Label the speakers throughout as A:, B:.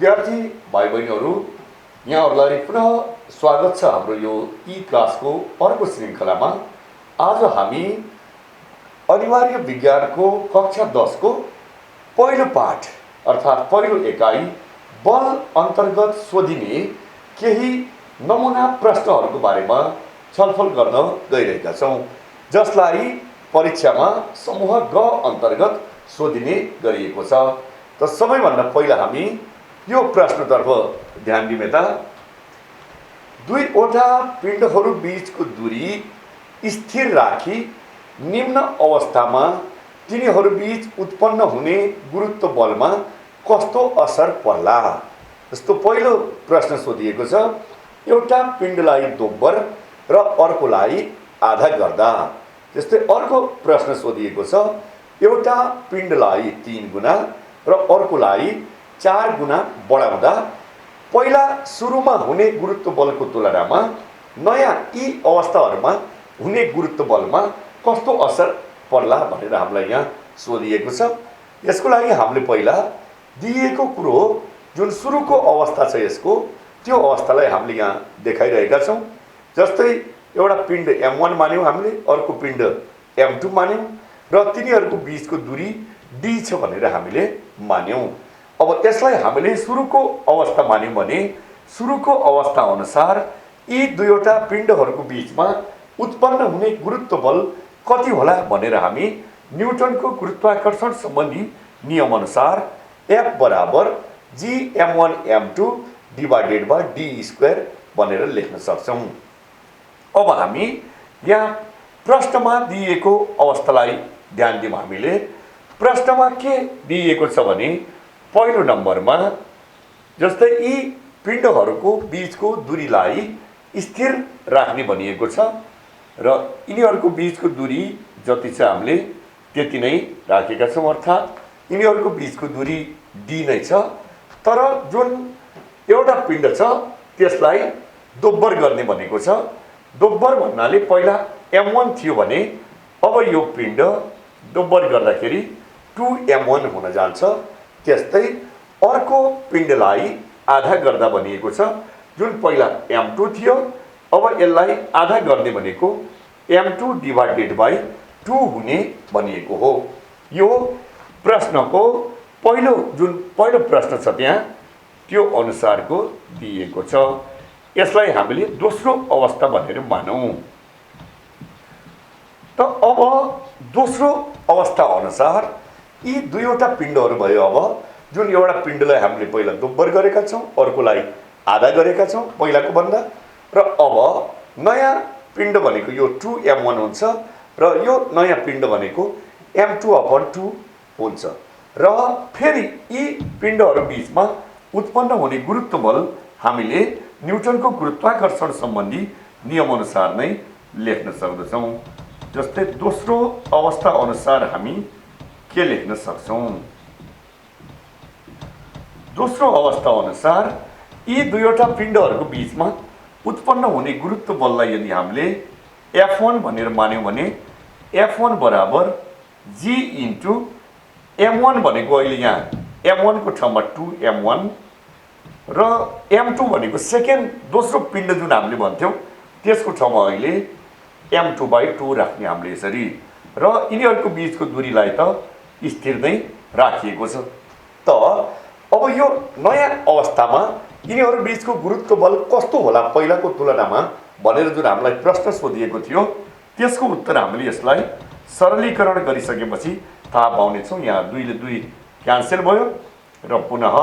A: विद्यार्थी भाइ बहिनीहरू, यहाँहरूलाई पुनः स्वागत छ हाम्रो यो ई क्लासको अर्को श्रृङ्खलामा। आज हामी अनिवार्य विज्ञानको कक्षा 10 को पहिलो पाठ अर्थात् पहिलो एकाइ बल अन्तर्गत सोधिने केही नमुना प्रश्नहरूको बारेमा छलफल गर्न गइरहेका छौँ, जसलाई परीक्षामा समूह ग अन्तर्गत सोधिने गरिएको छ। त सबैभन्दा पहिला हामी यो प्रश्नतर्फ ध्यान दिमे त। दुईवटा पिण्डहरू बीचको दूरी स्थिर राखी निम्न अवस्थामा तिनीहरू बीच उत्पन्न हुने गुरुत्व बलमा कस्तो असर पर्ला। जस्तो पहिलो प्रश्न सोधिएको छ, एउटा पिण्डलाई दोब्बर र अर्कोलाई आधा गर्दा। त्यस्तै अर्को प्रश्न सोधिएको छ, एउटा पिण्डलाई 3 गुना र अर्कोलाई 4 गुना बढाउँदा पहिला सुरुमा हुने गुरुत्व बलको तुलनामा नयाँ यी अवस्थाहरूमा हुने गुरुत्व बलमा कस्तो असर पर्ला भनेर हामीलाई यहाँ सोधिएको छ। यसको लागि हामीले पहिला दिएको कुरो जुन सुरुको अवस्था छ यसको, त्यो अवस्थालाई हामीले यहाँ देखाइरहेका छौँ। जस्तै एउटा पिण्ड m1 मान्यौँ हामीले, अर्को पिण्ड m2 मान्यौँ र तिनीहरूको बीचको दूरी d छ भनेर हामीले मान्यौँ। अब यसलाई हामीले सुरुको अवस्था मान्यौँ भने सुरुको अवस्था अनुसार यी दुईवटा पिण्डहरूको बीचमा उत्पन्न हुने गुरुत्व बल कति होला भनेर हामी न्युटनको गुरुत्वाकर्षण सम्बन्धी नियम अनुसार F बराबर Gm1m2 डिभाइडेड बाई d² भनेर लेख्न सक्छौँ। अब हामी यहाँ प्रश्नमा दिएको अवस्थालाई ध्यान दिउँ। हामीले प्रश्नमा के दिएको छ भने पहिलो नम्बरमा जस्तै यी पिण्डहरूको बीचको दूरीलाई स्थिर राख्ने भनिएको छ र यिनीहरूको बीचको दूरी जति छ हामीले त्यति नै राखेका छौँ, अर्थात् यिनीहरूको बीचको दूरी d नै छ। तर जुन एउटा पिण्ड छ त्यसलाई दोब्बर गर्ने भनेको छ। दोब्बर भन्नाले पहिला m1 थियो भने अब यो पिण्ड दोब्बर गर्दाखेरि 2m1 हुन जान्छ। त्यस्तै अर्को पिण्डलाई आधा गर्दा भनिएको छ, जुन पहिला m2 थियो अब यसलाई आधा गर्ने भनेको m2 डिभाइडेड बाई 2 हुने भनिएको हो। यो प्रश्नको पहिलो प्रश्न छ त्यहाँ त्यो अनुसारको दिएको छ। यसलाई हामीले दोस्रो अवस्था भनेर मानौँ। त अब दोस्रो अवस्था अनुसार यी दुईवटा पिण्डहरू भयो। अब जुन एउटा पिण्डलाई हामीले पहिला दोब्बर गरेका छौँ, अर्कोलाई आधा गरेका छौँ पहिलाको भन्दा, र अब नयाँ पिण्ड भनेको यो 2m1 हुन्छ र यो नयाँ पिण्ड भनेको m2/2 हुन्छ। र फेरि यी पिण्डहरू बीचमा उत्पन्न हुने गुरुत्व बल हामीले न्युटनको गुरुत्वाकर्षण सम्बन्धी नियम अनुसार नै लेख्न सक्दछौँ। जस्तै दोस्रो अवस्था अनुसार हामी के लेख्न सक्छौँ? दोस्रो अवस्था अनुसार यी दुईवटा पिण्डहरूको बीचमा उत्पन्न हुने गुरुत्व बललाई यदि हामीले F1 भनेर मान्यौँ भने F1 बराबर G इन्टु m1 भनेको अहिले यहाँ m1 को ठाउँमा 2m1 र m2 भनेको दोस्रो पिण्ड जुन हामीले भन्थ्यौँ त्यसको ठाउँमा अहिले m2/2 राख्ने हामीले यसरी, र यिनीहरूको बीचको दूरीलाई त स्थिर नै राखिएको छ। त अब यो नयाँ अवस्थामा यिनीहरू बीचको गुरुत्व बल कस्तो होला पहिलाको तुलनामा भनेर जुन हामीलाई प्रश्न सोधिएको थियो त्यसको उत्तर हामीले यसलाई सरलीकरण गरिसकेपछि थाहा पाउनेछौँ। यहाँ 2 ले 2 क्यान्सल भयो र पुनः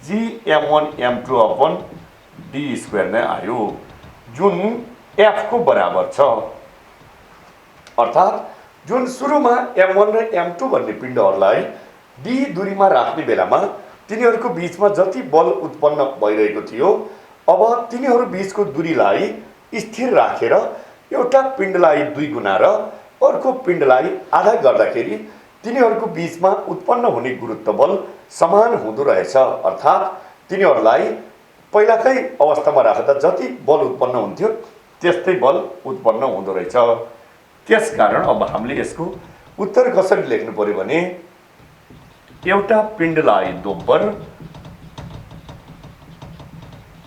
A: Gm1m2/d² नै आयो, जुन F को बराबर छ। अर्थात् जुन सुरुमा m1 र m2 भन्ने पिण्डहरूलाई d दूरीमा राख्ने बेलामा तिनीहरूको बीचमा जति बल उत्पन्न भइरहेको थियो, अब तिनीहरू बीचको दूरीलाई स्थिर राखेर एउटा पिण्डलाई 2 गुना र अर्को पिण्डलाई आधा गर्दाखेरि तिनीहरूको बीचमा उत्पन्न हुने गुरुत्व बल समान हुँदो रहेछ। अर्थात् तिनीहरूलाई पहिलाकै अवस्थामा राख्दा जति बल उत्पन्न हुन्थ्यो त्यस्तै बल उत्पन्न हुँदो रहेछ। त्यसकारण अब हामीले यसको उत्तर कसरी लेख्नु पर्यो भने एउटा पिण्डलाई दोब्बर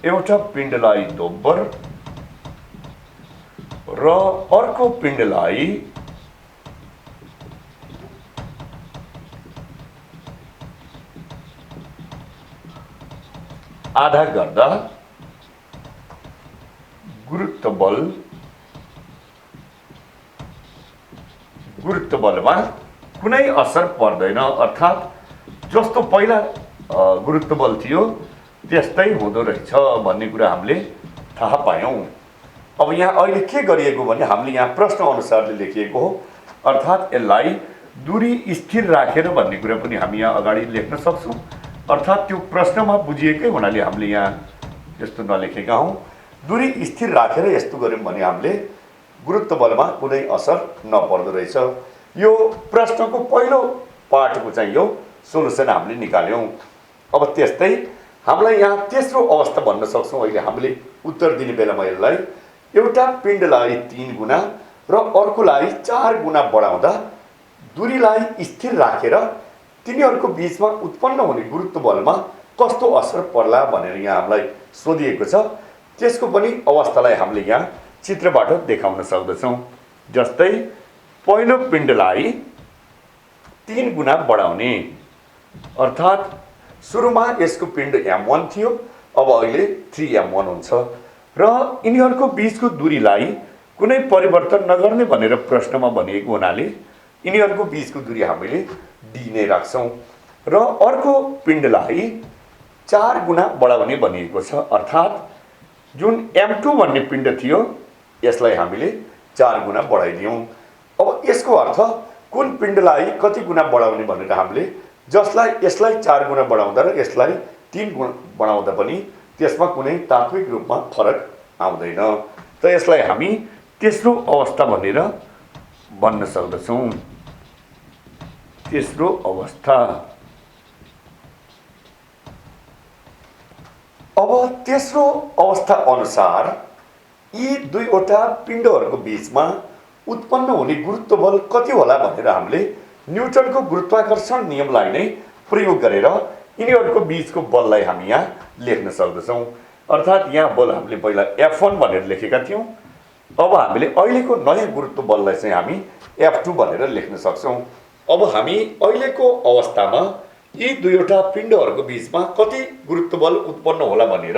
A: एउटा पिण्डलाई दोब्बर र अर्को पिण्डलाई आधा गर्दा गुरुत्व बलमा कुनै असर पर्दैन। अर्थात् जस्तो पहिला गुरुत्व बल थियो त्यस्तै हुँदो रहेछ भन्ने कुरा हामीले थाहा पायौँ। अब यहाँ अहिले के गरिएको भने हामीले यहाँ प्रश्न अनुसारले लेखिएको हो, अर्थात् यसलाई दूरी स्थिर राखेर भन्ने कुरा पनि हामी यहाँ अगाडि लेख्न सक्छौँ। अर्थात् त्यो प्रश्नमा बुझिएकै हुनाले हामीले यहाँ यस्तो नलेखेका हौँ। दूरी स्थिर राखेर यस्तो गऱ्यौँ भने हामीले गुरुत्व बलमा कुनै असर नपर्दो रहेछ। यो प्रश्नको पहिलो पार्टको चाहिँ यो सोलुसन हामीले निकाल्यौँ। अब त्यस्तै हामीलाई यहाँ तेस्रो अवस्था भन्न सक्छौँ। अहिले हामीले उत्तर दिने बेलामा यसलाई एउटा पिण्डलाई 3 गुणा र अर्कोलाई 4 गुणा बढाउँदा दूरीलाई स्थिर राखेर तिनीहरूको बिचमा उत्पन्न हुने गुरुत्व बलमा कस्तो असर पर्ला भनेर यहाँ हामीलाई सोधिएको छ। त्यसको पनि अवस्थालाई हामीले यहाँ चित्रबाट देखाउन सक्दछौँ। जस्तै पहिलो पिण्डलाई 3 गुणा बढाउने, अर्थात् सुरुमा यसको पिण्ड m1 थियो, अब अहिले 3m1 हुन्छ र यिनीहरूको बिचको दूरीलाई कुनै परिवर्तन नगर्ने भनेर प्रश्नमा भनिएको हुनाले यिनीहरूको बिचको दूरी हामीले d नै राख्छौँ र अर्को पिण्डलाई 4 गुणा बढाउने भनिएको छ। अर्थात् जुन m2 भन्ने पिण्ड थियो यसलाई हामीले 4 गुणा बढाइदियौँ। अब यसको अर्थ कुन पिण्डलाई कति गुणा बढाउने भनेर हामीले यसलाई 4 गुणा बढाउँदा र यसलाई 3 गुणा बढाउँदा पनि त्यसमा कुनै तात्विक रूपमा फरक आउँदैन। त यसलाई हामी तेस्रो अवस्था भनेर भन्न सक्दछौँ। तेस्रो अवस्था। अब तेस्रो अवस्था अनुसार यी दुईवटा पिण्डहरूको बिचमा उत्पन्न हुने गुरुत्व बल कति होला भनेर हामीले न्युटनको गुरुत्वाकर्षण नियमलाई नै प्रयोग गरेर यिनीहरूको बिचको बललाई हामी यहाँ लेख्न सक्दछौँ। अर्थात् यहाँ बल हामीले पहिला F1 भनेर लेखेका थियौँ। अब हामीले अहिलेको नयाँ गुरुत्व बललाई चाहिँ हामी F2 भनेर लेख्न सक्छौँ। अब हामी अहिलेको अवस्थामा यी दुईवटा पिण्डहरूको बिचमा कति गुरुत्व बल उत्पन्न होला भनेर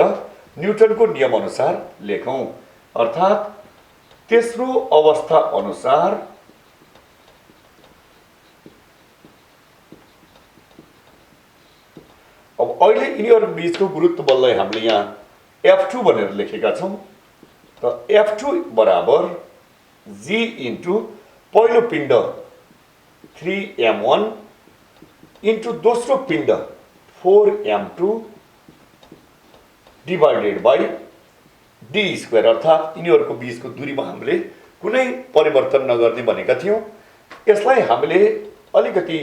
A: न्युटनको नियम अनुसार लेखौँ। अर्थात् तेस्रो अवस्था अनुसार अब अहिले यिनीहरू बिचको गुरुत्व बललाई हामीले यहाँ F2 भनेर लेखेका छौँ। त F2 बराबर G इन्टु पहिलो पिण्ड 3m1 इन्टु दोस्रो पिण्ड 4m2 divided by d square. अर्थात् यिनीहरूको बिचको दूरीमा हामीले कुनै परिवर्तन नगर्ने भनेका थियौँ। यसलाई हामीले अलिकति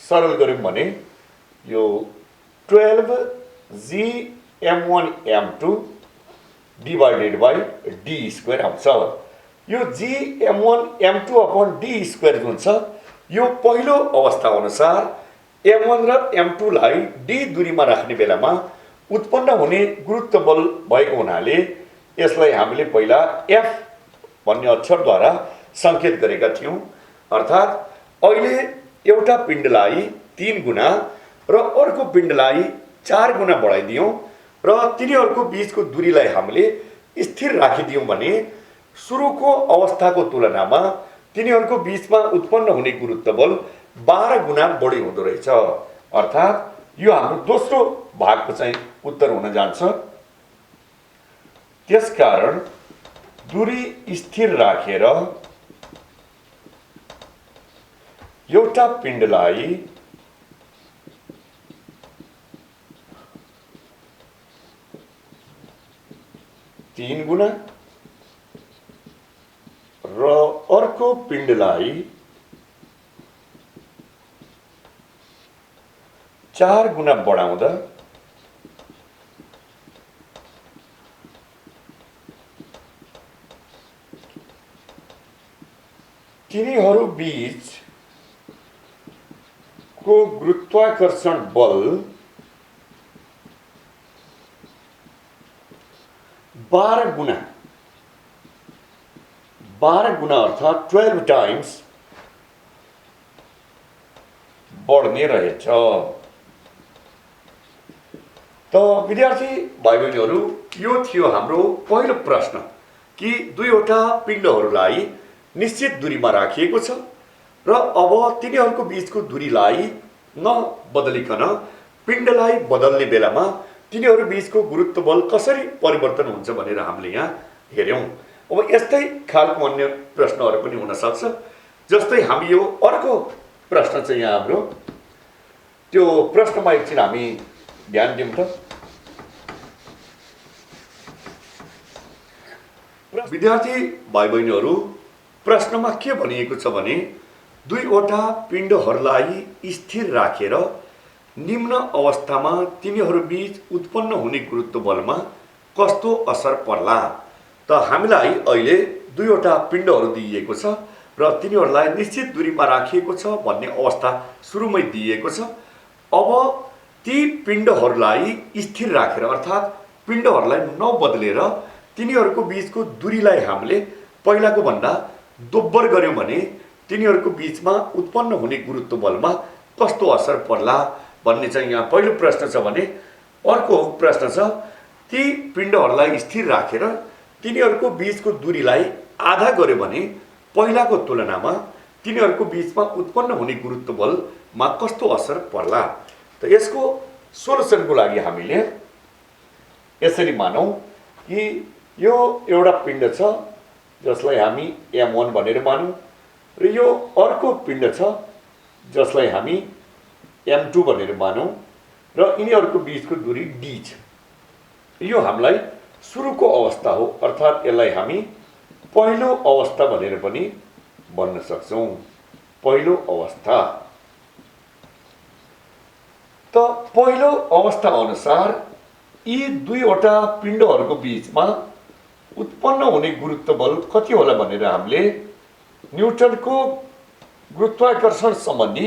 A: सरल गऱ्यौँ भने यो 12gm1m2 divided by d square आउँछ। यो gm1m2 अपन d स्क्वायर जुन छ यो पहिलो अवस्था अनुसार m1 र m2 लाई d दूरीमा राख्ने बेलामा उत्पन्न हुने गुरुत्व बल भएको हुनाले यसलाई हामीले पहिला F भन्ने अक्षरद्वारा सङ्केत गरेका थियौँ। अर्थात् अहिले एउटा पिण्डलाई 3 गुणा र अर्को पिण्डलाई 4 गुणा बढाइदियौँ र तिनीहरूको बिचको दूरीलाई हामीले स्थिर राखिदियौँ भने सुरुको अवस्थाको तुलनामा तिनीहरूको बिचमा उत्पन्न हुने गुरुत्व बल 12 गुणा बढी हुँदो रहेछ। अर्थात् यो हाम्रो दोस्रो भागको चाहिँ उत्तर हुन जान्छ। त्यसकारण दूरी स्थिर राखेर एउटा पिण्डलाई तीन गुणा र अर्को पिण्डलाई 4 गुणा बढाउँदा तिनीहरू बीच को गुरुत्वाकर्षण बल 12 गुना, 12 गुना अर्थात् 12 टाइम्स बढ्ने रहेछ। त विद्यार्थी भाइ बहिनीहरू, यो थियो हाम्रो पहिलो प्रश्न कि दुईवटा पिण्डहरूलाई निश्चित दूरीमा राखिएको छ र अब तिनीहरूको बीचको दूरीलाई नबदलिकन पिण्डलाई बदल्ने बेलामा तिनीहरू बीचको गुरुत्व बल कसरी परिवर्तन हुन्छ भनेर हामीले यहाँ हेर्यौं। अब यस्तै खालको अन्य प्रश्नहरू पनि हुन सक्छ। जस्तै हामी यो अर्को प्रश्न चाहिँ यहाँ हाम्रो त्यो प्रश्नमा एकछिन हामी ध्यान दिउँ त। विद्यार्थी भाइ बहिनीहरू, प्रश्नमा के भनिएको छ भने दुईवटा पिण्डहरूलाई स्थिर राखेर निम्न अवस्थामा तिनीहरू बीच उत्पन्न हुने गुरुत्व बलमा कस्तो असर पर्ला। त हामीलाई अहिले दुईवटा पिण्डहरू दिइएको छ र तिनीहरूलाई निश्चित दूरीमा राखिएको छ भन्ने अवस्था सुरुमै दिइएको छ। अब ती पिण्डहरूलाई स्थिर राखेर अर्थात् पिण्डहरूलाई नबदलेर तिनीहरूको बीचको दूरीलाई हामीले पहिलाको भन्दा दोब्बर गर्यौं भने तिनीहरूको बीचमा उत्पन्न हुने गुरुत्व बलमा कस्तो असर पर्ला भन्ने चाहिँ यहाँ पहिलो प्रश्न छ भने अर्को प्रश्न छ ती पिण्डहरूलाई स्थिर राखेर तिनीहरूको बीचको दूरीलाई आधा गर्यो भने पहिलाको तुलनामा तिनीहरूको बीचमा उत्पन्न हुने गुरुत्व बलमा कस्तो असर पर्ला। त यसको सोलुसनको लागि हामीले यसरी मानौं कि यो एउटा पिण्ड छ जसलाई हामी m1 भनेर मानौं र यो अर्को पिण्ड छ जसलाई हामी m2 भनेर मानौं र यिनीहरूको बीचको दूरी d छ। यो हामीलाई सुरुको अवस्था हो अर्थात् यसलाई हामी पहिलो अवस्था भनेर पनि भन्न सक्छौं। पहिलो अवस्था। त पहिलो अवस्था अनुसार यी दुईवटा पिण्डहरूको बीचमा उत्पन्न हुने गुरुत्व बल कति होला भनेर हामीले न्युटनको गुरुत्वाकर्षण सम्बन्धी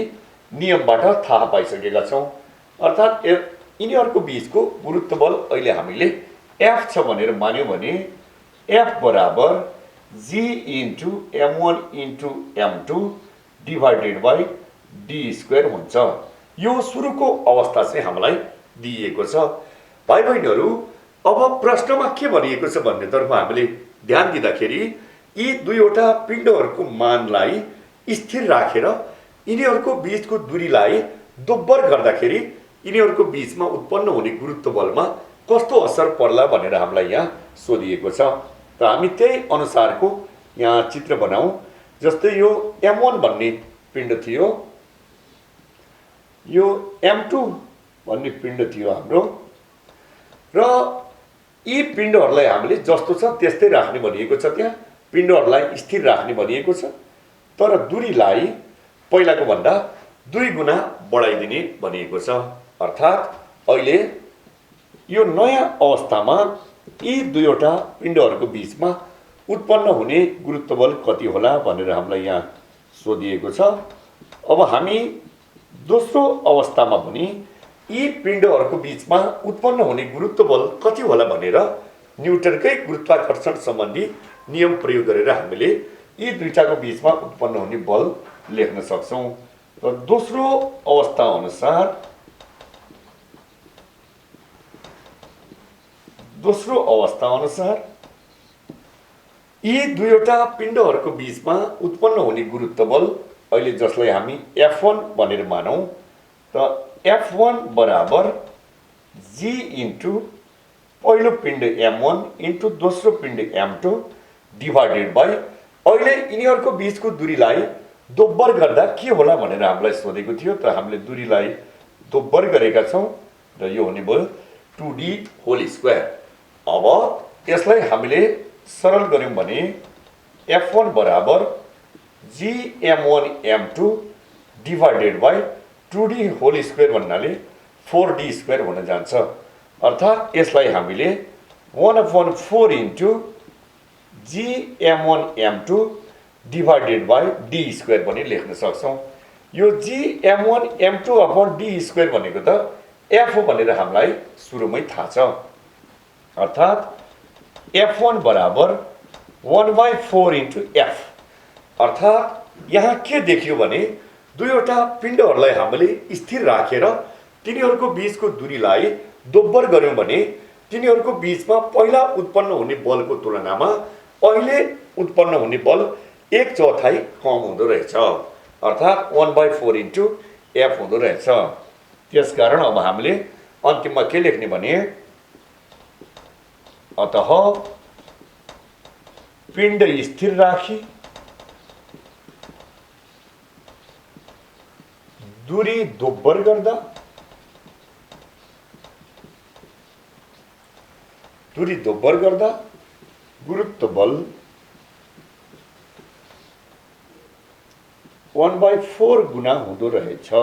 A: नियमबाट थाहा पाइसकेका छौं। अर्थात् यिनीहरूको बीचको गुरुत्व बल अहिले हामीले F छ भनेर मान्यौं भने F बराबर G into m1 into m2 divided by d square हुन्छ। यो सुरुको अवस्था चाहिँ हामीलाई दिइएको छ। भाइ बहिनीहरू, अब प्रश्नमा के भनिएको छ भन्नेतर्फ हामीले ध्यान दिँदाखेरि यी दुईवटा पिण्डहरूको मानलाई स्थिर राखेर यिनीहरूको बीचको दूरीलाई दोब्बर गर्दाखेरि यिनीहरूको बीचमा उत्पन्न हुने गुरुत्व बलमा कस्तो असर पर्ला भनेर हामीलाई यहाँ सोधिएको छ। त हामी त्यही अनुसारको यहाँ चित्र बनाऊ। जस्तै यो m1 भन्ने पिण्ड थियो, यो m2 भन्ने पिण्ड थियो हाम्रो र यी पिण्डहरूलाई हामीले जस्तो छ त्यस्तै राख्ने भनिएको छ। त्यहाँ पिण्डहरूलाई स्थिर राख्ने भनिएको छ तर दूरीलाई पहिलाको भन्दा 2 गुना बढाइदिने भनिएको छ। अर्थात् अहिले यो नयाँ अवस्थामा यी दुईवटा पिण्डहरूको बीचमा उत्पन्न हुने गुरुत्व बल कति होला भनेर हामीलाई यहाँ सोधिएको छ। अब हामी दोस्रो अवस्थामा पनि यी पिण्डहरूको बीचमा उत्पन्न हुने गुरुत्व बल कति होला भनेर न्युटनकै गुरुत्वाकर्षण सम्बन्धी नियम प्रयोग गरेर हामीले यी दुईटाको बीचमा उत्पन्न हुने बल लेख्न सक्छौं। र दोस्रो अवस्था अनुसार यी दुईवटा पिण्डहरूको बीचमा उत्पन्न हुने गुरुत्व बल अहिले जसलाई हामी F1 भनेर मानौं र F1 बराबर G इन्टु पहिलो पिण्ड m1 इन्टु दोस्रो पिण्ड m2 डिभाइडेड बाई अहिले यिनीहरूको बीचको दूरीलाई दोब्बर गर्दा के होला भनेर हामीलाई सोधेको थियो। त हामीले दूरीलाई दोब्बर गरेका छौं र यो हुने भयो 2d होल स्क्वायर। अब यसलाई हामीले सरल गर्यौं भने F1 बराबर G m1 m2 divided by 2d whole square भन्नाले 4d स्क्वायर हुन जान्छ। अर्थात् यसलाई हामीले 1/4 into G m1 m2 divided by d square पनि लेख्न सक्छौं। यो G m1 m2 upon d square भनेको त F हो भनेर हामीलाई सुरुमै थाहा छ। अर्थात् F1 बराबर 1/4 इन्टु F। अर्थात् यहाँ के देखियो भने दुईवटा पिण्डहरूलाई हामीले स्थिर राखेर तिनीहरूको बीचको दूरीलाई दोब्बर गर्यौं भने तिनीहरूको बीचमा पहिला उत्पन्न हुने बलको तुलनामा अहिले उत्पन्न हुने बल 1/4 कम हुँदो रहेछ। अर्थात् 1/4 इन्टु F हुँदो रहेछ। त्यसकारण अब हामीले अन्तिममा के लेख्ने भने अतः पिण्ड स्थिर राखी दूरी दोब्बर गर्दा गुरुत्व बल 1/4 गुना हुँदो रहेछ।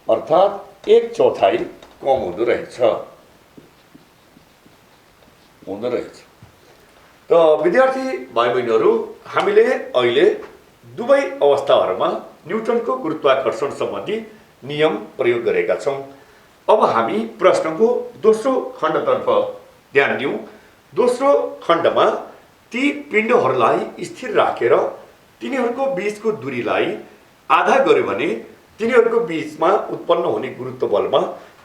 A: अर्थात् 1/4 कम हुँदो रहेछ। त विद्यार्थी भाइ बहिनीहरू, हामीले अहिले दुवै अवस्थाहरूमा न्युटनको गुरुत्वाकर्षण सम्बन्धी नियम प्रयोग गरेका छौं। अब हामी प्रश्नको दोस्रो खण्डतर्फ ध्यान दिउँ। दोस्रो खण्डमा ती पिण्डहरूलाई स्थिर राखेर तिनीहरूको बीचको दूरीलाई आधा गर्यो भने तिनीहरूको बीचमा उत्पन्न हुने गुरुत्व बलमा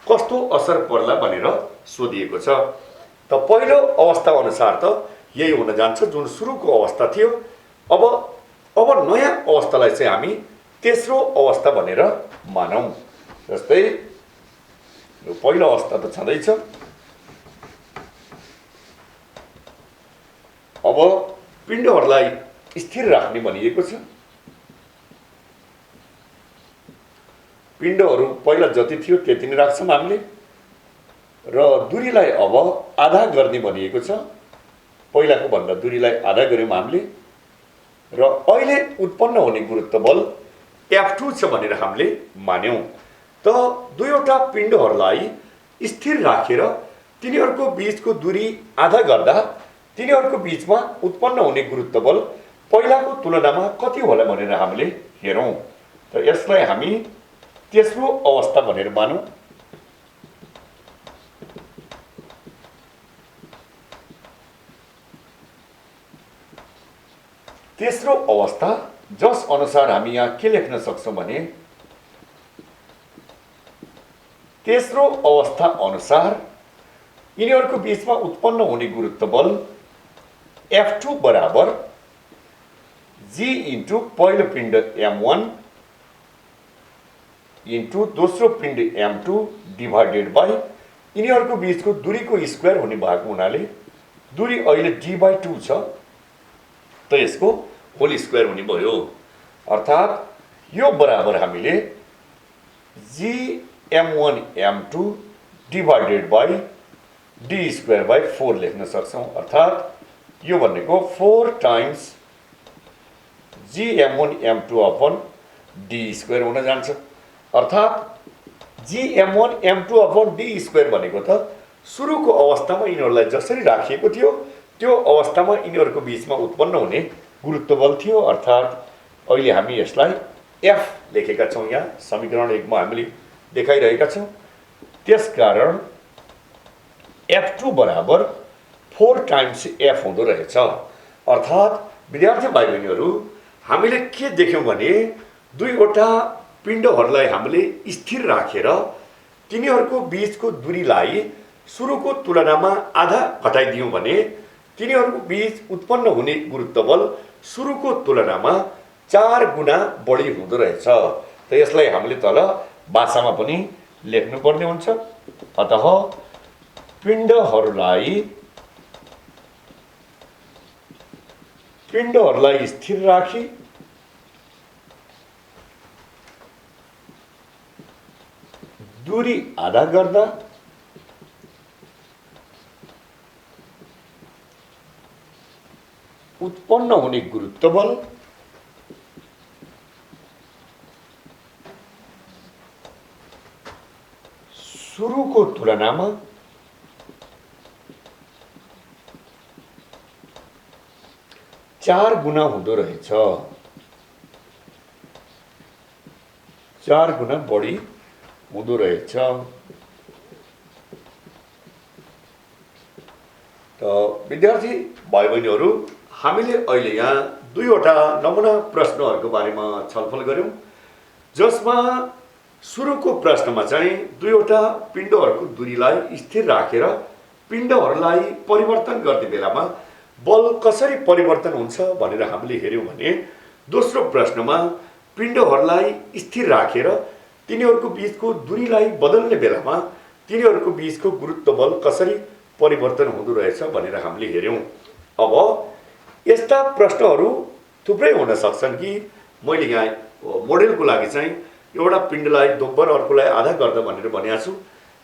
A: कस्तो असर पर्ला भनेर सोधिएको छ। त पहिलो अवस्था अनुसार त यही हुन जान्छ जुन सुरुको अवस्था थियो। अब नयाँ अवस्थालाई चाहिँ हामी तेस्रो अवस्था भनेर मानौं। जस्तै यो पहिलो अवस्था त छँदैछ। अब पिण्डहरूलाई स्थिर राख्ने भनिएको छ। पिण्डहरू पहिला जति थियो त्यति नै राख्छौं हामीले र दूरीलाई अब आधा गर्ने भनिएको छ। पहिलाको भन्दा दूरीलाई आधा गर्यौं हामीले र अहिले उत्पन्न हुने गुरुत्व बल F2 छ भनेर हामीले मान्यौं। त दुईवटा पिण्डहरूलाई स्थिर राखेर तिनीहरूको बीचको दूरी आधा गर्दा तिनीहरूको बीचमा उत्पन्न हुने गुरुत्व बल पहिलाको तुलनामा कति होला भनेर हामीले हेरौं। त यसलाई हामी तेस्रो अवस्था भनेर मानौं। तेस्रो अवस्था जस अनुसार हामी यहाँ के लेख्न सक्छौं भने तेस्रो अवस्था अनुसार यिनीहरूको बीचमा उत्पन्न हुने गुरुत्व बल F2 बराबर G इन्टु पहिलो पिण्ड M1 इन्टु दोस्रो पिण्ड M2 डिभाइडेड बाई यिनीहरूको बीचको दूरीको स्क्वायर हुने भएको हुनाले दूरी अहिले D/2 छ त यसको होल स्क्वायर हुने भयो। अर्थात् यो बराबर हामीले Gm1 M2 divided by D²/4 लेख्न सक्छौं। अर्थात् यो भनेको 4 times Gm1 M2 upon D² हुन जान्छ। अर्थात् Gm1 M2 अपन D² भनेको त सुरुको अवस्थामा यिनीहरूलाई जसरी राखिएको थियो त्यो अवस्थामा यिनीहरूको बीचमा उत्पन्न हुने गुरुत्व बल थियो। अर्थात् अहिले हामी यसलाई F लेखेका छौं। यहाँ समीकरण 1 मा हामीले देखाइरहेका छौं। त्यसकारण F2 बराबर 4 टाइम्स F हुँदो रहेछ। अर्थात् विद्यार्थी भाइ बहिनीहरू, हामीले के देख्यौं भने दुईवटा पिण्डहरूलाई हामीले स्थिर राखेर तिनीहरूको बीचको दूरीलाई सुरुको तुलनामा आधा घटाइदियौं भने तिनीहरूको बीच उत्पन्न हुने गुरुत्व बल सुरुको तुलनामा 4 गुना बढी हुँदो रहेछ। त यसलाई हामीले तल भाषामा पनि लेख्नु पर्ने हुन्छ। अतः पिण्डहरूलाई स्थिर राखी दूरी आधा गर्दा उत्पन्न हुने गुरुत्व बल सुरुको तुलनामा 4 गुना हुँदो रहेछ। 4 गुना बढी हुँदो रहेछ। विद्यार्थी भाइ बहिनीहरू, हामीले अहिले यहाँ दुईवटा नमुना प्रश्नहरूको बारेमा छलफल गऱ्यौँ, जसमा सुरुको प्रश्नमा चाहिँ दुईवटा पिण्डहरूको दूरीलाई स्थिर राखेर पिण्डहरूलाई परिवर्तन गर्ने बेलामा बल कसरी परिवर्तन हुन्छ भनेर हामीले हेऱ्यौँ भने, दोस्रो प्रश्नमा पिण्डहरूलाई स्थिर राखेर तिनीहरूको बीचको दूरीलाई बदल्ने बेलामा तिनीहरूको बीचको गुरुत्व बल कसरी परिवर्तन हुँदो रहेछ भनेर हामीले हेऱ्यौँ। अब यस्ता प्रश्नहरू थुप्रै हुन सक्छन् कि मैले यहाँ मोडेलको लागि चाहिँ एउटा पिण्डलाई दोब्बर अर्कोलाई आधा गर्दा भनेर भनेको छु।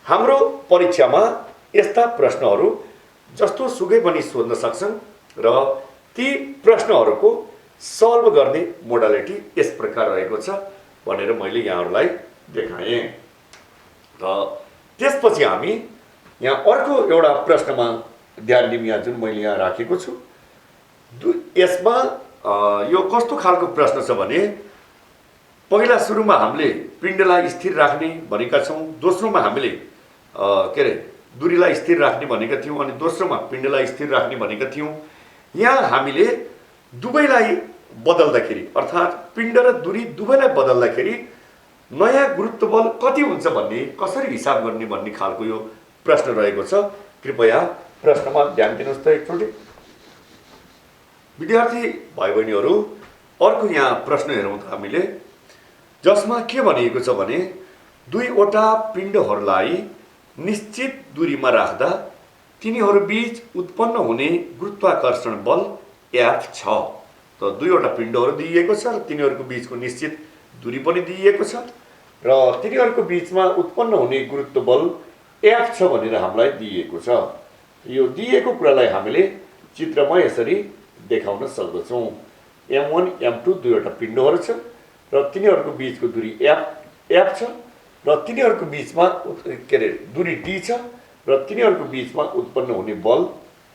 A: हाम्रो परीक्षामा यस्ता प्रश्नहरू जस्तो सुकै पनि सोध्न सक्छन् र ती प्रश्नहरूको सल्भ गर्ने मोडालिटी यस प्रकार रहेको छ भनेर मैले यहाँहरूलाई देखाएँ। र त्यसपछि हामी यहाँ अर्को एउटा प्रश्नमा ध्यान दिउँ, यहाँ जुन मैले यहाँ राखेको छु। यसमा यो कस्तो खालको प्रश्न छ भने, पहिला सुरुमा हामीले पिण्डलाई स्थिर राख्ने भनेका छौँ, दोस्रोमा हामीले दूरीलाई स्थिर राख्ने भनेका थियौँ, अनि दोस्रोमा पिण्डलाई स्थिर राख्ने भनेका थियौँ। यहाँ हामीले दुवैलाई बदल्दाखेरि अर्थात् पिण्ड र दूरी दुवैलाई बदल्दाखेरि नयाँ गुरुत्व बल कति हुन्छ भन्ने कसरी हिसाब गर्ने भन्ने खालको यो प्रश्न रहेको छ। कृपया प्रश्नमा ध्यान दिनुहोस् त एकचोटि। विद्यार्थी भाइ बहिनीहरू, अर्को यहाँ प्रश्न हेरौँ त हामीले, जसमा के भनिएको छ भने दुईवटा पिण्डहरूलाई निश्चित दूरीमा राख्दा तिनीहरू बीच उत्पन्न हुने गुरुत्वाकर्षण बल F छ। त दुईवटा पिण्डहरू दिइएको छ र तिनीहरूको बीचको निश्चित दूरी पनि दिइएको छ र तिनीहरूको बीचमा उत्पन्न हुने गुरुत्व बल F छ भनेर हामीलाई दिइएको छ। यो दिएको कुरालाई हामीले चित्रमा यसरी देखाउन सक्दछौँ। M1 M2 दुईवटा पिण्डहरू छ र तिनीहरूको बीचको दूरी F छ र तिनीहरूको बीचमा दूरी D छ र तिनीहरूको बीचमा उत्पन्न हुने बल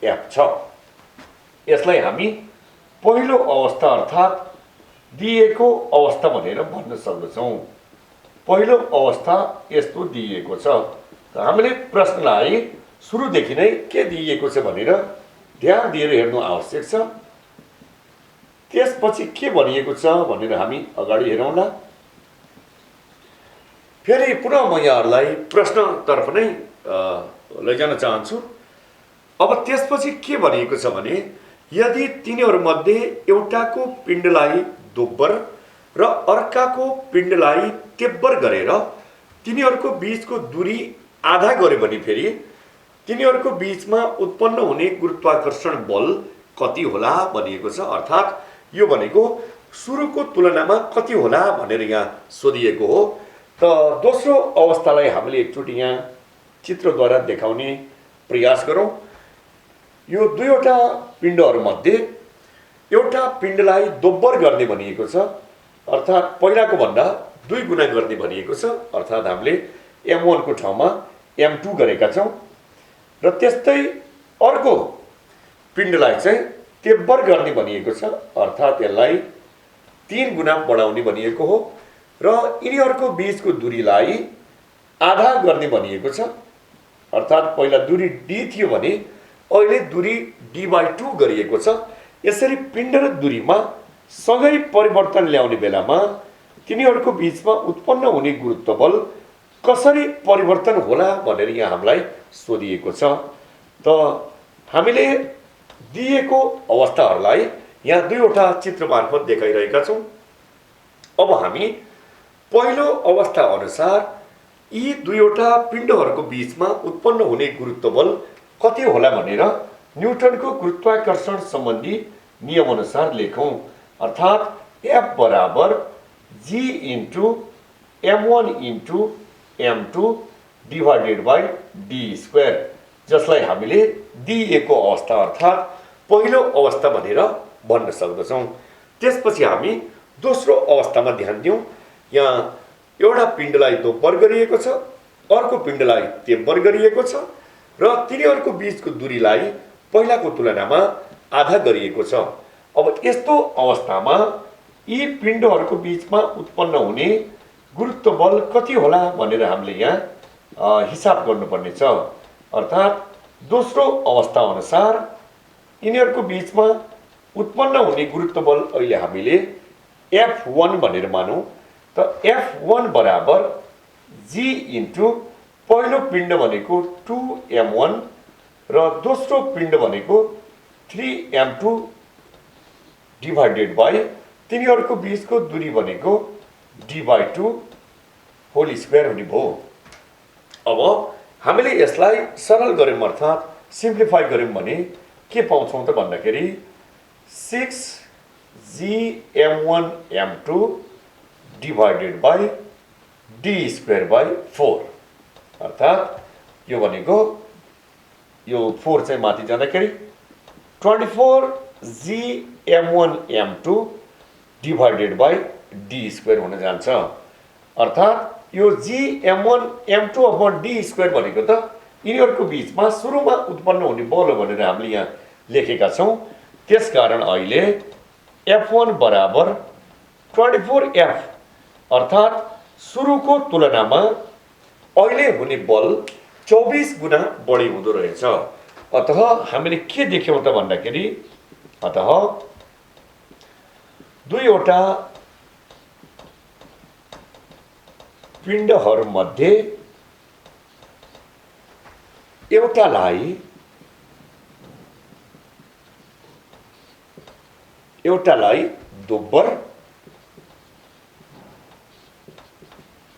A: F छ। यसलाई हामी पहिलो अवस्था अर्थात् दिएको अवस्था भनेर भन्न सक्दछौँ। पहिलो अवस्था यस्तो दिएको छ। हामीले प्रश्नलाई सुरुदेखि नै के दिएको छ भनेर ध्यान दिएर हेर्नु आवश्यक छ। त्यसपछि के भनिएको छ भनेर हामी अगाडि हेरौँला। फेरि पुनः म यहाँहरूलाई प्रश्नतर्फ नै लैजान चाहन्छु। अब त्यसपछि के भनिएको छ भने, यदि तिनीहरूमध्ये एउटाको पिण्डलाई दोब्बर र अर्काको पिण्डलाई तेब्बर गरेर तिनीहरूको बीचको दूरी आधा गर्यो भने फेरि तिनीहरूको बीचमा उत्पन्न हुने गुरुत्वाकर्षण बल कति होला भनिएको छ। अर्थात् यो भनेको सुरुको तुलनामा कति होला भनेर यहाँ सोधिएको हो। त दोस्रो अवस्थालाई हामीले एकचोटि यहाँ चित्रद्वारा देखाउने प्रयास गरौँ। यो दुईवटा पिण्डहरूमध्ये एउटा पिण्डलाई दोब्बर गर्ने भनिएको छ, अर्थात् पहिलाको भन्दा 2 गुणा गर्ने भनिएको छ। अर्थात् हामीले M1 को ठाउँमा M2 गरेका छौँ र त्यस्तै अर्को पिण्डलाई चाहिँ तेब्बर गर्ने भनिएको छ, अर्थात् यसलाई 3 गुणा बढाउने भनिएको हो र यिनीहरूको बीचको दूरीलाई आधा गर्ने भनिएको छ। अर्थात् पहिला दूरी D थियो भने अहिले दूरी D/2 गरिएको छ। यसरी पिण्ड र दूरीमा सँगै परिवर्तन ल्याउने बेलामा तिनीहरूको बीचमा उत्पन्न हुने गुरुत्व बल कसरी परिवर्तन होला भनेर यहाँ हामीलाई सोधिएको छ। त हामीले दिएको अवस्थाहरूलाई यहाँ दुईवटा चित्र मार्फत देखाइरहेका छौँ। अब हामी पहिलो अवस्था अनुसार यी दुईवटा पिण्डहरूको बीचमा उत्पन्न हुने गुरुत्व बल कति होला भनेर न्युटनको गुरुत्वाकर्षण सम्बन्धी नियम अनुसार लेखौँ। अर्थात् F बराबर G into M1 into M2 divided by D², जसलाई हामीले दिएको अवस्था अर्थात् पहिलो अवस्था भनेर भन्न सक्दछौँ। त्यसपछि हामी दोस्रो अवस्थामा ध्यान दिउँ। यहाँ एउटा पिण्डलाई दोब्बर गरिएको छ, अर्को पिण्डलाई तेब्बर गरिएको छ र तिनीहरूको बीचको दूरीलाई पहिलाको तुलनामा आधा गरिएको छ। अब यस्तो अवस्थामा यी पिण्डहरूको बीचमा उत्पन्न हुने गुरुत्व बल कति होला भनेर हामीले यहाँ हिसाब गर्नुपर्ने छ। अर्थात् दोस्रो अवस्था अनुसार यिनीहरूको बीचमा उत्पन्न हुने गुरुत्व बल अहिले हामीले F1 भनेर मानौँ। त F1 बराबर G इन्टु पहिलो पिण्ड भनेको 2m1 र दोस्रो पिण्ड भनेको 3m2 डिभाइडेड बाई तिनीहरूको बीचको दूरी भनेको d/2 होल स्क्वायर हुने भयो। अब हामीले यसलाई सरल गर्यौं अर्थात् सिम्प्लिफाई गर्यौं भने के पाउँछौं त भन्दाखेरि 6gm1m2 डिभाइडेड बाई d²/4 अर्थात् यो भनेको यो 4 चाहिँ माथि जाँदाखेरि 24gm1m2 डिभाइडेड बाई d² हुन जान्छ। अर्थात् यो gm1m2 अपॉन d² भनेको त यिनीहरूको बीचमा सुरुमा उत्पन्न हुने बल हो भनेर हामीले यहाँ लेखेका छौं। त्यसकारण अहिले F1 बराबर 24F अर्थात् सुरुको तुलनामा अहिले हुने बल 24 गुना बढी हुँदो रहेछ। अतः हामीले के देख्यौं त भन्दाखेरि अतः दुईवटा पिण्डहरूमध्ये एउटालाई दोब्बर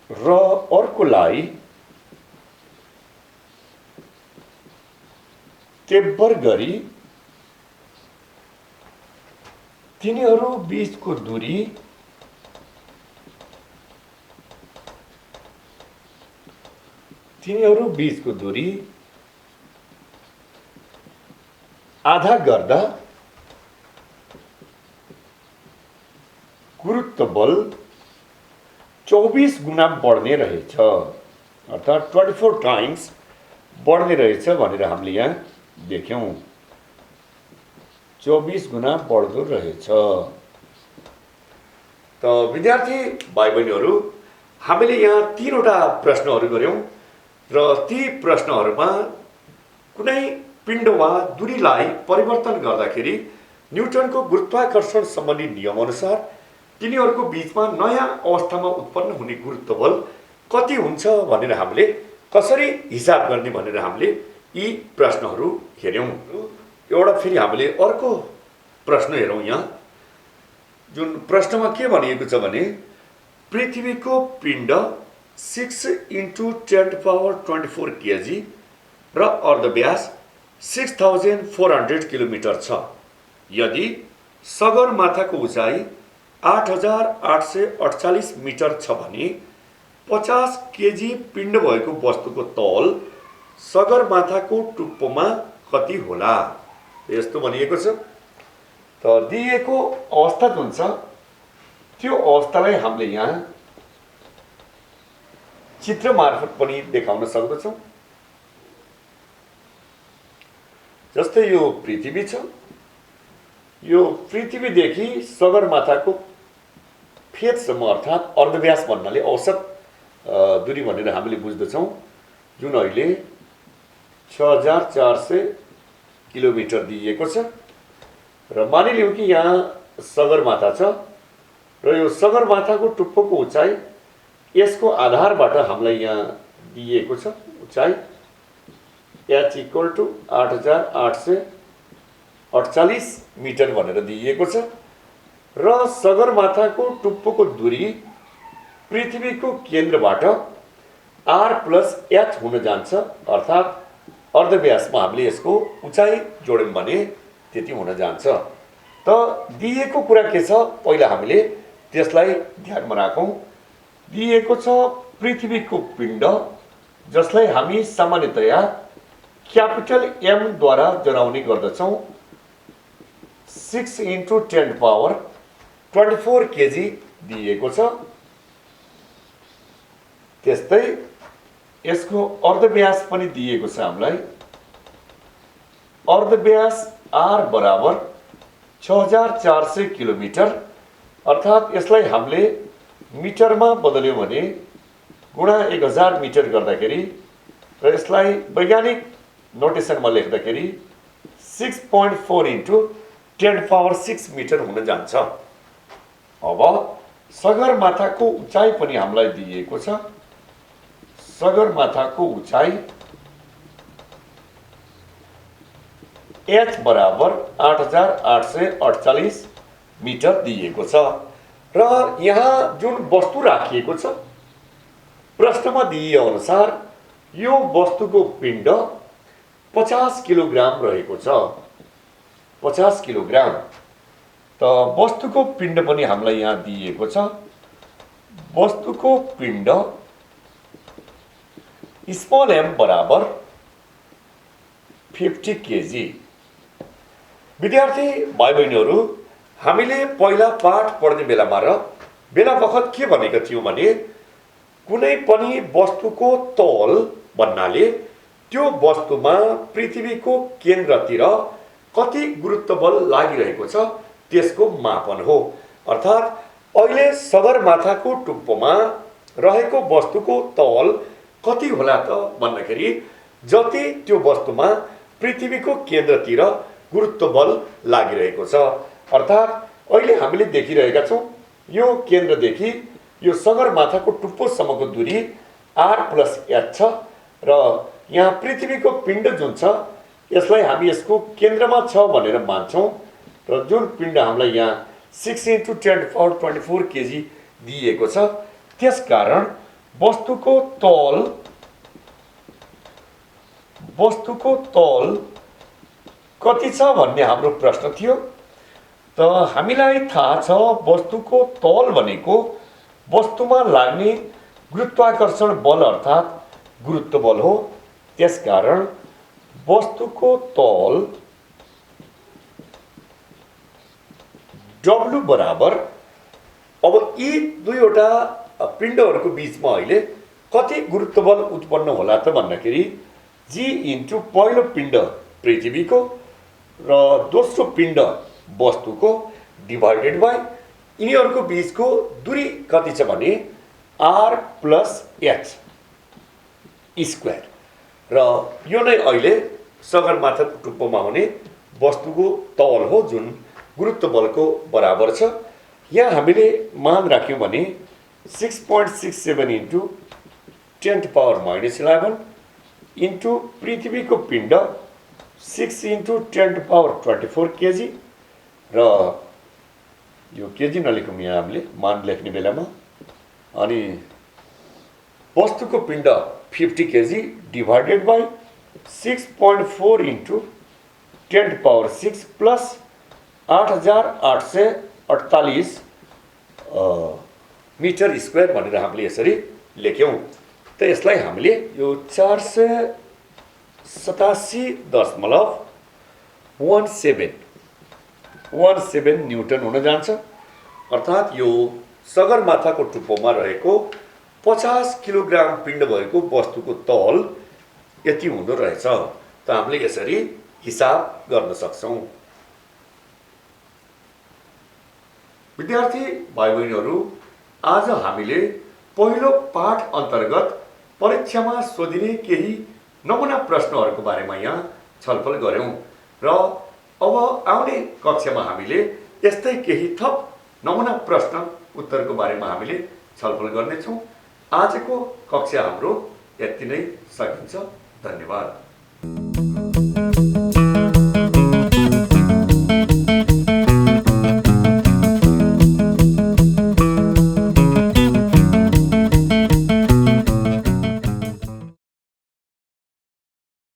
A: र अर्कोलाई तेब्बर गरी तिनीहरू बीचको दूरी आधा गर्दा गुरुत्व बल 24 गुना बढ्ने रहेछ। अर्थात् 24 टाइम्स बढ्ने रहेछ भनेर हामीले यहाँ देख्यौं। 24 गुना बढ्दो रहेछ। त विद्यार्थी भाइ बहिनीहरू हामीले यहाँ तीनवटा प्रश्नहरू गर्यौं र ती प्रश्नहरूमा कुनै पिण्ड वा दूरीलाई परिवर्तन गर्दाखेरि न्युटनको गुरुत्वाकर्षण सम्बन्धी नियम अनुसार तिनीहरूको बीचमा नयाँ अवस्थामा उत्पन्न हुने गुरुत्व बल कति हुन्छ भनेर हामीले कसरी हिसाब गर्ने भनेर हामीले यी प्रश्नहरू हेर्यौं। एउटा फेरि हामीले अर्को प्रश्न हेरौं। यहाँ जुन प्रश्नमा के भनिएको छ भने पृथ्वीको पिण्ड 6 × 10⁻24 केजी र अर्धव्यास 6400 किलोमिटर छ। यदि सगरमाथाको उचाइ 8848 मिटर छ भने 50 केजी पिण्ड भएको वस्तुको तौल सगरमाथाको टुप्पोमा कति होला? यस्तो भनिएको छ। त दिएको अवस्था जुन छ त्यो अवस्थालाई हामीले यहाँ चित्र मार्फत पनि देखाउन सक्दछौं। जस्तै यो पृथ्वी छ। यो पृथ्वीदेखि सगरमाथाको फेदसम्म अर्थात् अर्धव्यास भन्नाले औसत दूरी भनेर हामीले बुझ्दछौं, जुन अहिले 6400 किलोमिटर दिइएको छ। र मानिलिउँ कि यहाँ सगरमाथा छ र यो सगरमाथाको टुप्पोको उचाइ यसको आधारबाट हामीलाई यहाँ दिइएको छ। उचाइ h = 8848 मिटर भनेर दिइएको छ र सगरमाथाको टुप्पोको दूरी पृथ्वीको केन्द्रबाट r + h हुन जान्छ। अर्थात् अर्धव्यासमा हामीले यसको उचाइ जोड्यौं भने त्यति हुन जान्छ। त दिएको कुरा के छ पहिला हामीले त्यसलाई ध्यानमा राखौं। दिएको छ पृथ्वीको पिण्ड जसलाई हामी सामान्यतया क्यापिटल M द्वारा जनाउने गर्दछौं। 6 × 10⁻24 केजी दिएको छ। त्यस्तै यसको अर्धव्यास पनि दिएको छ हामीलाई। अर्धव्यास r बराबर 6400 किलोमिटर अर्थात् यसलाई हामीले मिटरमा बदल्यौं भने गुणा 1000 मिटर गर्दाखेरि र यसलाई वैज्ञानिक नोटेसनमा लेख्दाखेरि 6.4 इन्टु 10⁶ मिटर हुन जान्छ। अब सगरमाथाको उचाइ पनि हामीलाई दिएको छ। सगरमाथाको उचाइ h बराबर 8848 मिटर दिएको छ र यहाँ जुन वस्तु राखिएको छ प्रश्नमा दिए अनुसार यो वस्तुको पिण्ड 50 किलोग्राम रहेको छ। 50 किलोग्राम त वस्तुको पिण्ड पनि हामीलाई यहाँ दिएको छ। वस्तुको पिण्ड स्मल m बराबर 50 केजी। विद्यार्थी भाइ बहिनीहरू, हामीले पहिला पाठ पढ्ने बेलामा र बेला बखत के भनेको थियौँ भने कुनै पनि वस्तुको तौल भन्नाले त्यो वस्तुमा पृथ्वीको केन्द्रतिर कति गुरुत्व बल लागिरहेको छ त्यसको मापन हो। अर्थात् अहिले सगरमाथाको टुप्पोमा रहेको वस्तुको तौल कति होला त भन्दाखेरि जति त्यो वस्तुमा पृथ्वीको केन्द्रतिर गुरुत्व बल लागिरहेको छ। अर्थात् अहिले हामीले देखिरहेका छौँ यो केन्द्रदेखि यो सगरमाथाको टुप्पोसम्मको दूरी r+h छ र यहाँ पृथ्वीको पिण्ड जुन छ यसलाई हामी यसको केन्द्रमा छ भनेर मान्छौँ र जुन पिण्ड हामीलाई यहाँ 6 इन्टु 10⁴ केजी दिएको छ त्यसकारण वस्तुको तौल कति छ भन्ने हाम्रो प्रश्न थियो। त हामीलाई थाहा छ वस्तुको तौल भनेको वस्तुमा लाग्ने गुरुत्वाकर्षण बल अर्थात् गुरुत्व बल हो। त्यसकारण वस्तुको तौल W बराबर, अब यी दुईवटा पिण्डहरूको बीचमा अहिले कति गुरुत्व बल उत्पन्न होला त भन्दाखेरि G इन्टु पहिलो पिण्ड पृथ्वीको र दोस्रो पिण्ड वस्तुको डिभाइडेड बाई यिनीहरूको बीचको दूरी कति छ भने r+h स्क्वायर र यो नै अहिले सगरमाथाको टुप्पोमा हुने वस्तुको तौल हो जुन गुरुत्व बलको बराबर छ। यहाँ हामीले मान राख्यौँ भने 6.67 इन्टु 10⁻11 इन्टु पृथ्वीको पिण्ड 6 इन्टु 10⁻24 केजी र यो केजी नलेखौँ यहाँ हामीले मान लेख्ने बेलामा। अनि वस्तुको पिण्ड 50 kg divided by 6.4 into 10⁻6 plus 8848 metre square भनेर हामीले यसरी लेख्यौँ। त यसलाई हामीले यो 487.17 न्युटन हुन जान्छ। अर्थात् यो सगरमाथाको टुप्पोमा रहेको 50 किलोग्राम पिण्ड भएको वस्तुको तौल यति हुँदो रहेछ। त हामीले यसरी हिसाब गर्न सक्छौँ। विद्यार्थी भाइ बहिनीहरू, आज हामीले पहिलो पाठ अन्तर्गत परीक्षामा सोधिने केही नमुना प्रश्नहरूको बारेमा यहाँ छलफल गऱ्यौँ र अब आउने कक्षामा हामीले यस्तै केही थप नमुना प्रश्न उत्तरको बारेमा हामीले छलफल गर्नेछौँ। आजको कक्षा हाम्रो यति नै सकिन्छ। धन्यवाद।